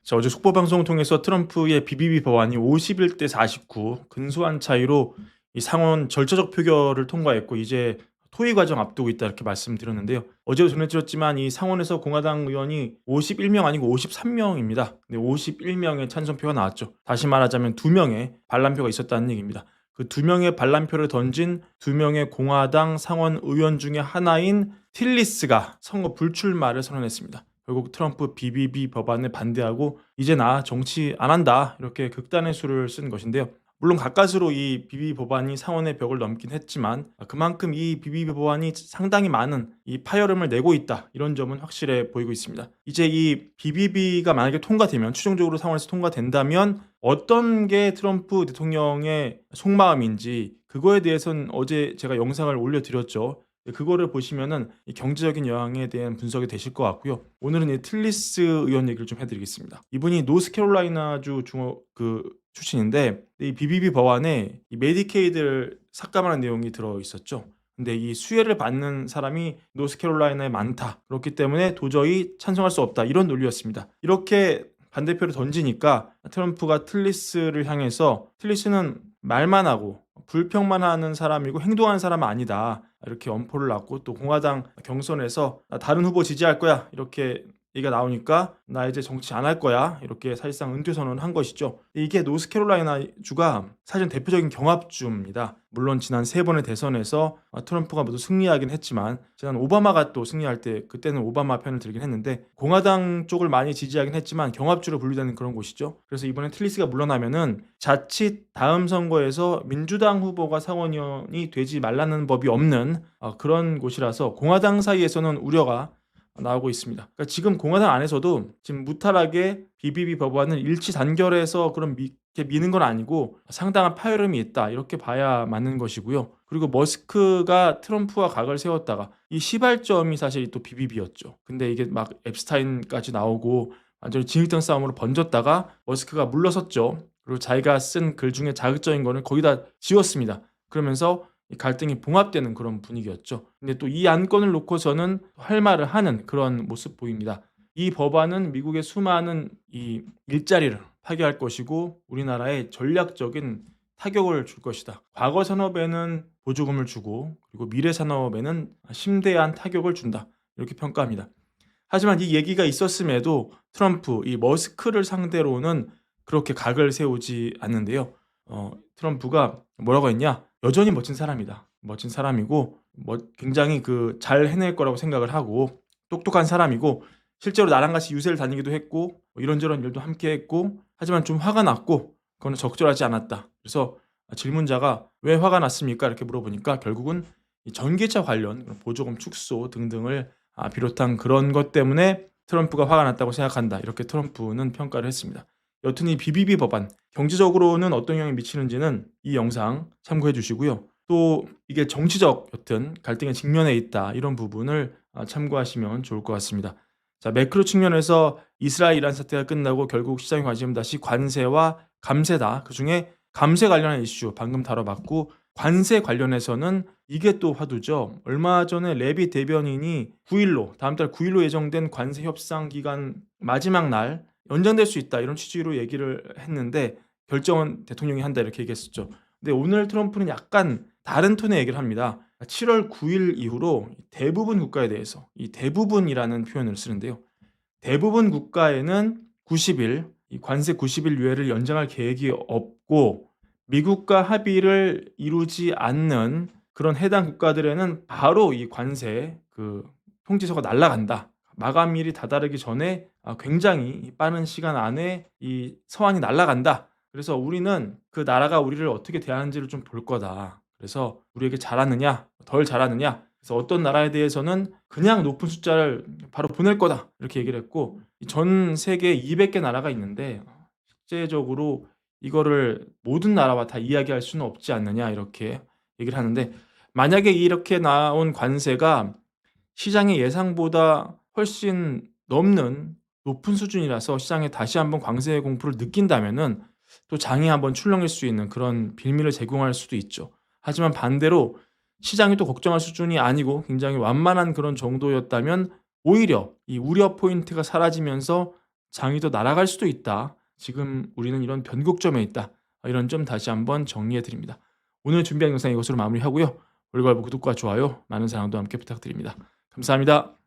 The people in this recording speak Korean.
자, 어제 속보 방송을 통해서 트럼프의 BBB 법안이 51대 49 근소한 차이로 이 상원 절차적 표결을 통과했고 이제 토의 과정 앞두고 있다 이렇게 말씀드렸는데요. 어제도 전해드렸지만 이 상원에서 공화당 의원이 51명 아니고 53명입니다. 네, 51명의 찬성표가 나왔죠. 다시 말하자면 2명의 반란표가 있었다는 얘기입니다. 그 2명의 반란표를 던진 2명의 공화당 상원 의원 중에 하나인 틸리스가 선거 불출마를 선언했습니다. 결국 트럼프 BBB 법안에 반대하고 이제 나 정치 안 한다 이렇게 극단의 수를 쓴 것인데요. 물론 가까스로 이 BBB 법안이 상원의 벽을 넘긴 했지만 그만큼 이 BBB 법안이 상당히 많은 이 파열음을 내고 있다 이런 점은 확실해 보이고 있습니다. 이제 이 BBB가 만약에 통과되면 최종적으로 상원에서 통과된다면 어떤 게 트럼프 대통령의 속마음인지 그거에 대해서는 어제 제가 영상을 올려드렸죠. 그거를 보시면은 이 경제적인 영향에 대한 분석이 되실 것 같고요. 오늘은 이 틸리스 의원 얘기를 좀 해드리겠습니다. 이분이 노스캐롤라이나주 출신인데 이 BBB 법안에 이 메디케이드를 삭감하는 내용이 들어 있었죠. 근데 이 수혜를 받는 사람이 노스캐롤라이나에 많다. 그렇기 때문에 도저히 찬성할 수 없다. 이런 논리였습니다. 이렇게 반대표를 던지니까 트럼프가 틸리스를 향해서 틸리스는 말만 하고 불평만 하는 사람이고 행동하는 사람은 아니다. 이렇게 엄포를 놨고 또 공화당 경선에서 나 다른 후보 지지할 거야. 이렇게 얘기가 나오니까 나 이제 정치 안 할 거야. 이렇게 사실상 은퇴 선언을 한 것이죠. 이게 노스캐롤라이나 주가 사실 대표적인 경합주입니다. 물론 지난 3번의 대선에서 트럼프가 모두 승리하긴 했지만 지난 오바마가 또 승리할 때 그때는 오바마 편을 들긴 했는데 공화당 쪽을 많이 지지하긴 했지만 경합주로 분류되는 그런 곳이죠. 그래서 이번에 틸리스가 물러나면은 자칫 다음 선거에서 민주당 후보가 상원의원이 되지 말라는 법이 없는 그런 곳이라서 공화당 사이에서는 우려가 나오고 있습니다. 그러니까 지금 공화당 안에서도 지금 무탈하게 BBB 법안을 일치 단결해서 그런 이렇게 미는 건 아니고 상당한 파열음이 있다 이렇게 봐야 맞는 것이고요. 그리고 머스크가 트럼프와 각을 세웠다가 이 시발점이 사실 또 BBB였죠. 근데 이게 막 앱스타인까지 나오고 완전히 진흙탕 싸움으로 번졌다가 머스크가 물러섰죠. 그리고 자기가 쓴 글 중에 자극적인 거는 거기다 지웠습니다. 그러면서 이 갈등이 봉합되는 그런 분위기였죠. 근데 또 이 안건을 놓고서는 할 말을 하는 그런 모습 보입니다. 이 법안은 미국의 수많은 이 일자리를 파괴할 것이고 우리나라에 전략적인 타격을 줄 것이다. 과거 산업에는 보조금을 주고 그리고 미래 산업에는 심대한 타격을 준다. 이렇게 평가합니다. 하지만 이 얘기가 있었음에도 트럼프, 이 머스크를 상대로는 그렇게 각을 세우지 않는데요. 트럼프가 뭐라고 했냐? 여전히 멋진 사람이다. 멋진 사람이고 굉장히 잘 해낼 거라고 생각을 하고 똑똑한 사람이고 실제로 나랑 같이 유세를 다니기도 했고 이런저런 일도 함께 했고 하지만 좀 화가 났고 그거는 적절하지 않았다. 그래서 질문자가 왜 화가 났습니까? 이렇게 물어보니까 결국은 이 전기차 관련 보조금 축소 등등을 비롯한 그런 것 때문에 트럼프가 화가 났다고 생각한다. 이렇게 트럼프는 평가를 했습니다. 여튼 이 BBB 법안 경제적으로는 어떤 영향이 미치는지는 이 영상 참고해 주시고요. 또 이게 정치적 여튼 갈등의 직면에 있다 이런 부분을 참고하시면 좋을 것 같습니다. 자, 매크로 측면에서 이스라엘 이란 사태가 끝나고 결국 시장의 관심은 다시 관세와 감세다. 그중에 감세 관련한 이슈 방금 다뤄봤고 관세 관련해서는 이게 또 화두죠. 얼마 전에 레비 대변인이 9일로 다음 달 9일로 예정된 관세 협상 기간 마지막 날 연장될 수 있다 이런 취지로 얘기를 했는데 결정은 대통령이 한다 이렇게 얘기했었죠. 근데 오늘 트럼프는 약간 다른 톤의 얘기를 합니다. 7월 9일 이후로 대부분 국가에 대해서 이 대부분이라는 표현을 쓰는데요. 대부분 국가에는 90일, 이 관세 90일 유예를 연장할 계획이 없고 미국과 합의를 이루지 않는 그런 해당 국가들에는 바로 이 관세 통지서가 날아간다. 마감일이 다다르기 전에 굉장히 빠른 시간 안에 이 서한이 날아간다. 그래서 우리는 그 나라가 우리를 어떻게 대하는지를 좀 볼 거다. 그래서 우리에게 잘하느냐, 덜 잘하느냐. 그래서 어떤 나라에 대해서는 그냥 높은 숫자를 바로 보낼 거다. 이렇게 얘기를 했고 전 세계 200개 나라가 있는데 실제적으로 이거를 모든 나라와 다 이야기할 수는 없지 않느냐 이렇게 얘기를 하는데 만약에 이렇게 나온 관세가 시장의 예상보다 훨씬 넘는 높은 수준이라서 시장에 다시 한번 관세 공포를 느낀다면은 또 장이 한번 출렁일 수 있는 그런 빌미를 제공할 수도 있죠. 하지만 반대로 시장이 또 걱정할 수준이 아니고 굉장히 완만한 그런 정도였다면 오히려 이 우려 포인트가 사라지면서 장이 더 날아갈 수도 있다. 지금 우리는 이런 변곡점에 있다. 이런 점 다시 한번 정리해 드립니다. 오늘 준비한 영상 이것으로 마무리하고요. 월갈부 구독과 좋아요, 많은 사랑도 함께 부탁드립니다. 감사합니다.